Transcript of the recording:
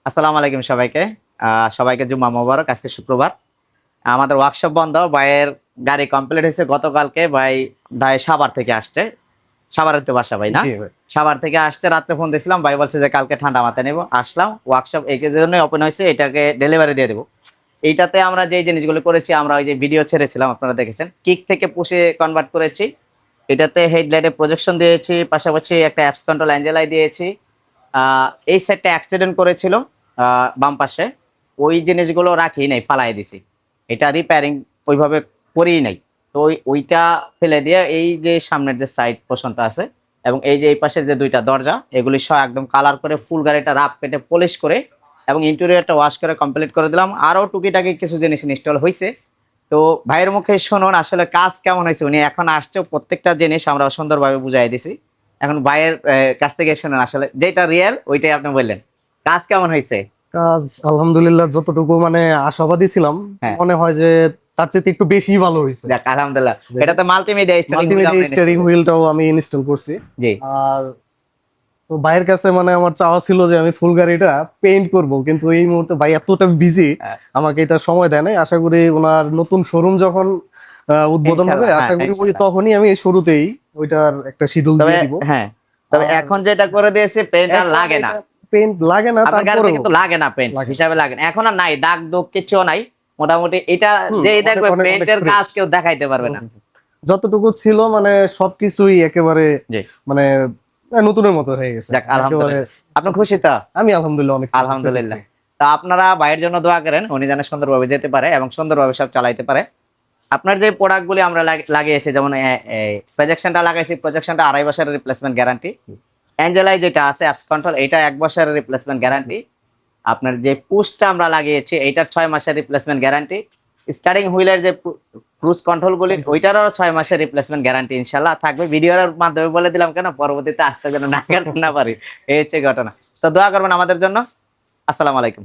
আসসালামু আলাইকুম সবাইকে। সবাইকে জুম্মা মোবারক। আজকে শুক্রবার, আমাদের ওয়ার্কশপ বন্ধ। ভাইয়ের গাড়ি কমপ্লিট হয়েছে গতকালকে। ভাই সাভার থেকে আসছে। সাভারের তো বাসা ভাই, না? জি ভাই। সাভার থেকে আসছে, রাত্রে ফোন দিয়েছিলাম, ভাই বলছে যে কালকে ঠান্ডা মাথায় নেবো। আসলাম, ওয়ার্কশপ এই জন্যই ওপেন হয়েছে, এটাকে ডেলিভারি দিয়ে দেবো। এইটাতে আমরা যে জিনিসগুলো করেছি, আমরা ওই যে ভিডিও ছেড়েছিলাম আপনারা দেখেছেন, কিক থেকে পুশে কনভার্ট করেছি। এটাতে হেডলাইটে প্রজেকশন দিয়েছি, পাশাপাশি একটা অ্যাপস কন্ট্রোল অ্যাঞ্জেলাই দিয়েছি। এই সাইডটা অ্যাক্সিডেন্ট করেছিল বাম পাশে, ওই জিনিসগুলো রাখি নাই, ফালাই দিছি। এটা রিপেয়ারিং ওইভাবে করেই নাই। তো ওইটা ফেলে দিয়ে এই যে সামনের যে সাইড পোর্শনটা আছে এবং এই যে এই পাশের যে দুইটা দরজা, এগুলি সব একদম কালার করে ফুল গাড়িটা রাফ কেটে পলিশ করে এবং ইন্টেরিয়রটা ওয়াশ করে কমপ্লিট করে দিলাম। আরও টুকিটাকি কিছু জিনিস ইনস্টল হয়েছে। তো ভাইয়ের মুখে শুনুন আসলে কাজ কেমন হয়েছে। উনি এখন আসছে, প্রত্যেকটা জিনিস আমরা সুন্দরভাবে বুঝাই দিছি। এখন ভাইয়ের কাছ থেকে শুনুন, আসলে যেটা রিয়েল ওইটাই আপনি বললেন। কাজ কেমন হয়েছে? কাজ আলহামদুলিল্লাহ যতটুকু মানে আশাবাদী ছিলাম, হ্যাঁ। মনে হয় যে তার চেয়ে একটু বেশি ভালো হয়েছে। যাক আলহামদুলিল্লাহ। এটাতে মাল্টিমিডিয়া মাল্টিমিডিয়া স্টিয়ারিং হুইলটাও আমি ইনস্টল করছি। জি। আর তো ভাইয়ের কাছে মানে আমার চাওয়া ছিল যে আমি ফুল গাড়িটা পেইন্ট করব, কিন্তু এই মুহূর্তে ভাই এতটা বিজি, হ্যাঁ। আমাকে এটা সময় দেয় নাই। আশা করি ওনার নতুন শোরুম যখন উদ্বোধন হবে, ইনশাআল্লাহ, আশা হ্যাঁ, করি ইনশাআল্লাহ। তখনই আমি এই শুরুতেই ওইটার একটা শিডিউল তবে দিয়ে দিব। হ্যাঁ, তবে আর এখন যেটা করে দিয়েছে পেন্ট আর লাগে না। পেইন্ট লাগে না, আপনার গাড়িতে তারপরেও কিন্তু লাগে না, পেন্ট লাগে। হিসাবে লাগে না। এখন আর নাই দাগ দুগ কিছু নাই। মোটামুটি এটা যে দেখবে অনেক পেন্টের fresh। কাজ কেউ দেখাইতে পারবে না। যতটুকু ছিল মানে সবকিছুই একেবারে জি। মানে নতুনের মতো হয়ে গেছে যাক একেবারে। আলহামদুলিল্লাহ। আপনি খুশি তো? আমি আলহামদুলিল্লাহ অনেক আলহামদুলিল্লাহ। তা আপনারা ভাইয়ের জন্য দোয়া করেন, উনি যেন সুন্দরভাবে যেতে পারে এবং সুন্দরভাবে সব চালাইতে পারে। আপনার যে প্রোডাক্টগুলি আমরা লাগিয়েছি, যেমন প্রজেকশনটা লাগাইছি, প্রজেকশনটা 2.5 বছরের রিপ্লেসমেন্ট গ্যারান্টি। অ্যাঞ্জেলাই যেটা আছে অ্যাপস কন্ট্রোল, এটা 1 বছরের রিপ্লেসমেন্ট গ্যারান্টি। আপনার যে পুশটা আমরা লাগিয়েছি, এইটার 6 মাসের রিপ্লেসমেন্ট গ্যারান্টি। স্টারিং হুইলের যে ক্রুজ কন্ট্রোলগুলি, ওইটারও 6 মাসের রিপ্লেসমেন্ট গ্যারান্টি ইনশাল্লাহ থাকবে। ভিডিওর মাধ্যমে বলে দিলাম কেন, পরবর্তীতে আসতে যেন না পারি। এই হচ্ছে ঘটনা। তো দোয়া করবেন আমাদের জন্য। আসসালামু আলাইকুম।